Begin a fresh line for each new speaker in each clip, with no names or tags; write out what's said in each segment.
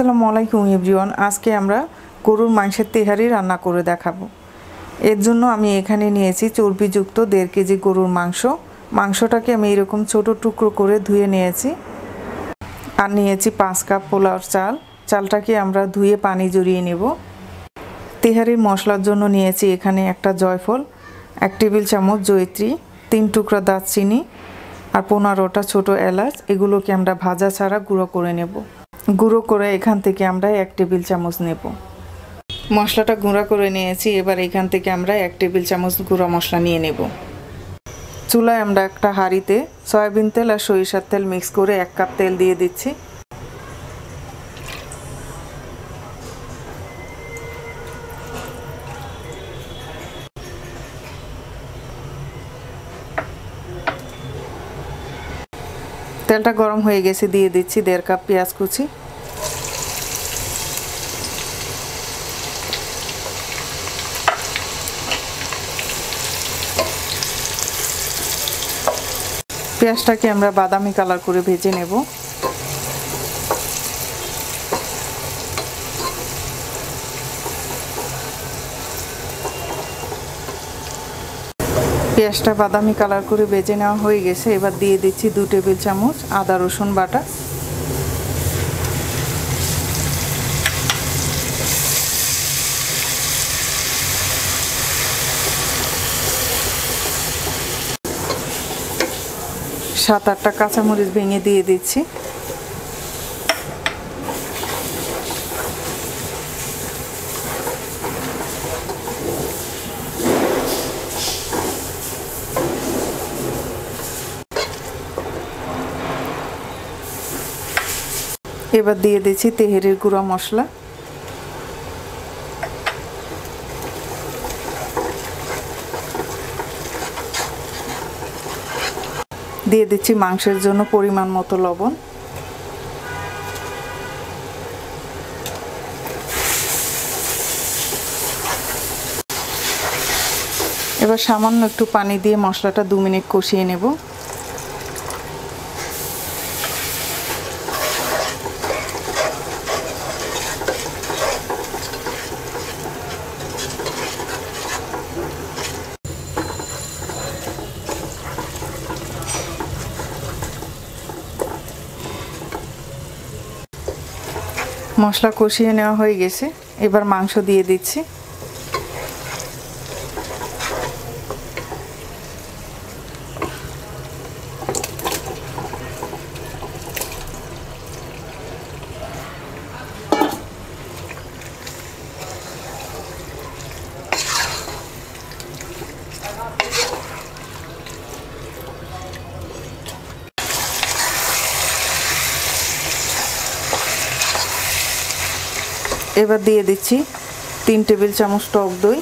আসসালামু আলাইকুম এভরিওয়ান। আজকে আমরা গরুর মাংসের তেহারি রান্না করে দেখাবো। এর জন্য আমি এখানে নিয়েছি চর্বিযুক্ত 1.5 কেজি গরুর মাংস। মাংসটাকে আমি এরকম ছোট টুকরো করে ধুয়ে নিয়েছি। আর নিয়েছি 5 কাপ পোলাওর চাল। চালটাকে আমরা ধুয়ে পানি ঝরিয়ে নেব। তেহারির মশলার জন্য নিয়েছি এখানে একটা জয়ফল, 1 টেবিল চামচ জয়িত্রী, 3 টুকরা দারচিনি আর 15টা ছোট এলাচ। এগুলোকে আমরা ভাজা ছাড়া গুঁড়ো করে নেব। গুঁড়ো করে এখান থেকে আমরা 1 টেবিল চামচ নেব। মশলাটা গুঁড়া করে নিয়েছি। এবার এখান থেকে আমরা 1 টেবিল চামচ গুঁড়া মশলা নিয়ে নেব। চুলায় আমরা একটা হাঁড়িতে সয়াবিন তেল আর সরিষার তেল মিক্স করে 1 কাপ তেল দিয়ে দিচ্ছি। তেলটা গরম হয়ে গেছে, দিয়ে দিচ্ছি 1.5 কাপ পেঁয়াজ কুচি। পেঁয়াজটাকে আমরা বাদামি কালার করে ভেজে নেব। পেঁয়াজটা বাদামি কালার করে ভেজে নেওয়া হয়ে গেছে। এবার দিয়ে দিচ্ছি 2 টেবিল চামচ আদা রসুন বাটা। সাত আটটা কাঁচামরিচ ভেঙে দিয়ে দিচ্ছি। এবার দিয়ে দিচ্ছি তেহারির গুঁড়া মশলা। দিয়ে দিচ্ছি মাংসের জন্য পরিমাণ মতো লবণ। এবার সামান্য একটু পানি দিয়ে মশলাটা 2 মিনিট কষিয়ে নেব। মশলা কষিয়ে নেওয়া হয়ে গেছে। এবার মাংস দিয়ে দিচ্ছি। এবার দিয়ে দিচ্ছি 3 টেবিল চামচ টক দই।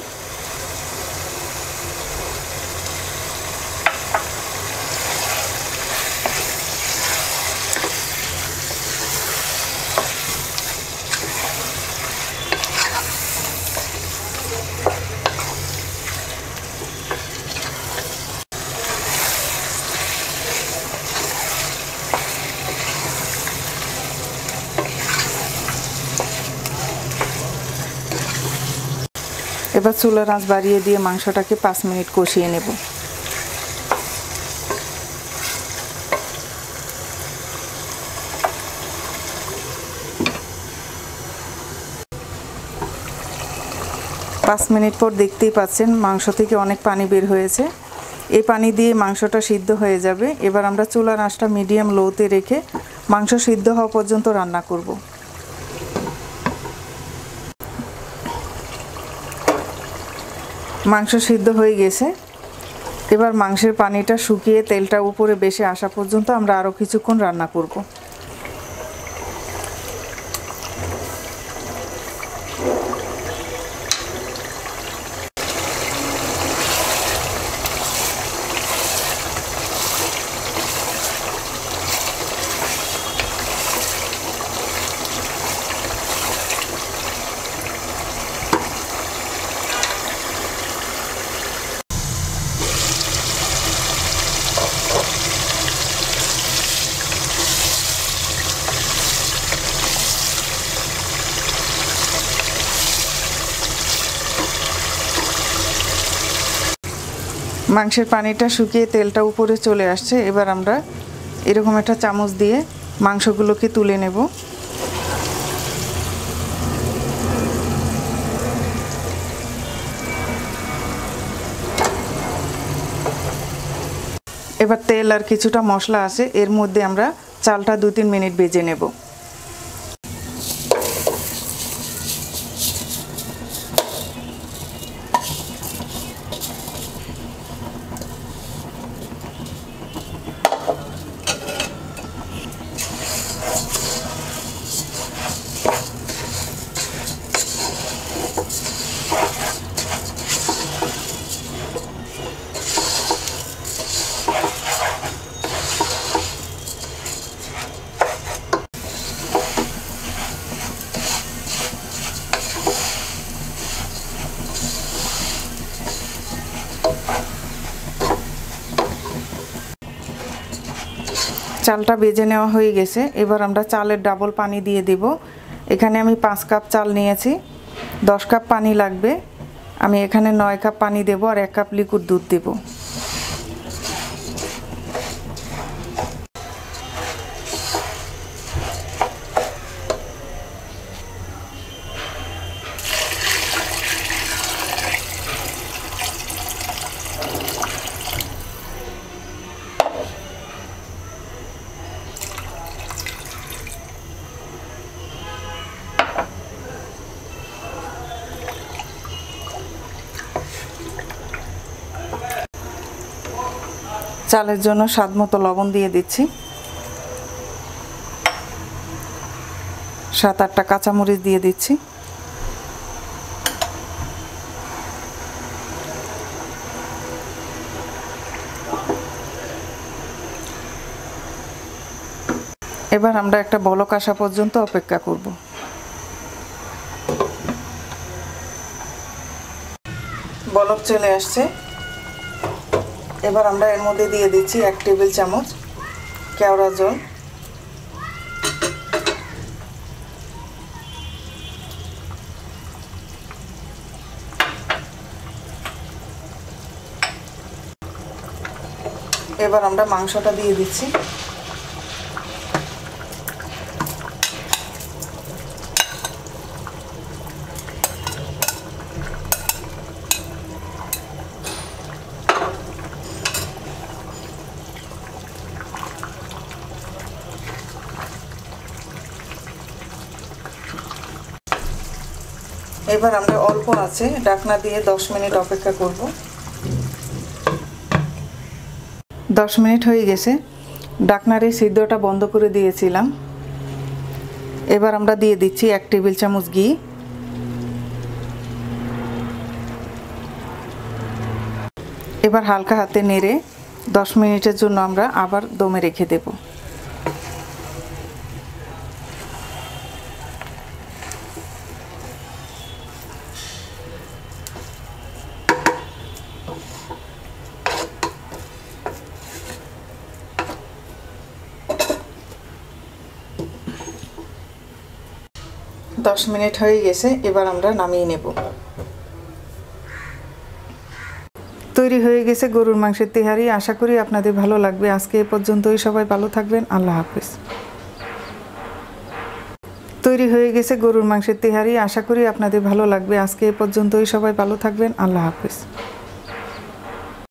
এবার চুলার আঁচ বাড়িয়ে দিয়ে মাংসটাকে 5 মিনিট কষিয়ে নেব। পাঁচ মিনিট পর দেখতেই পাচ্ছেন মাংস থেকে অনেক পানি বের হয়েছে। এই পানি দিয়ে মাংসটা সিদ্ধ হয়ে যাবে। এবার আমরা চুলার আঁচটা মিডিয়াম লোতে রেখে মাংস সিদ্ধ হওয়া পর্যন্ত রান্না করব। মাংস সিদ্ধ হয়ে গেছে। এবার মাংসের পানিটা শুকিয়ে তেলটা উপরে বেশি আসা পর্যন্ত আমরা আরও কিছুক্ষণ রান্না করব। মাংসের পানিটা শুকিয়ে তেলটা উপরে চলে আসছে। এবার আমরা এরকম একটা চামচ দিয়ে মাংসগুলোকে তুলে নেব। এবার তেল আর কিছুটা মশলা আছে, এর মধ্যে আমরা চালটা 2-3 মিনিট ভেজে নেব। চালটা ভেজে নেওয়া হয়ে গেছে। এবার আমরা চালের ডাবল পানি দিয়ে দেব। এখানে আমি 5 কাপ চাল নিয়েছি, 10 কাপ পানি লাগবে। আমি এখানে 9 কাপ পানি দেব আর 1 কাপ লিকুইড দুধ দেব। চালের জন্য স্বাদমতো লবণ দিয়ে দিচ্ছি, 7-8টা কাঁচামরিচ দিয়ে দিচ্ছি। এবার আমরা একটা বলক আসা পর্যন্ত অপেক্ষা করব। বলক চলে আসছে। এবার আমরা এর মধ্যে দিয়ে দিচ্ছি 1 টেবিল চামচ কেওড়া জল। এবার আমরা মাংসটা দিয়ে দিচ্ছি। এবার আমরা অল্প আছে ঢাকনা দিয়ে 10 মিনিট অপেক্ষা করব। 10 মিনিট হয়ে গেছে, ঢাকনার এই সিদ্ধটা বন্ধ করে দিয়েছিলাম। এবার আমরা দিয়ে দিচ্ছি 1 টেবিল চামচ ঘি। এবার হালকা হাতে নেড়ে 10 মিনিটের জন্য আমরা আবার দমে রেখে দেব। দশ মিনিট হয়ে গেছে, এবার আমরা নামিয়ে নেব। তৈরি হয়ে গেছে গরুর মাংসের তেহারি। আশা করি আপনাদের ভালো লাগবে। আজকে এ পর্যন্তই, সবাই ভালো থাকবেন। আল্লাহ হাফেজ। তৈরি হয়ে গেছে গরুর মাংসের তেহারি। আশা করি আপনাদের ভালো লাগবে। আজকে এ পর্যন্তই, সবাই ভালো থাকবেন। আল্লাহ হাফেজ।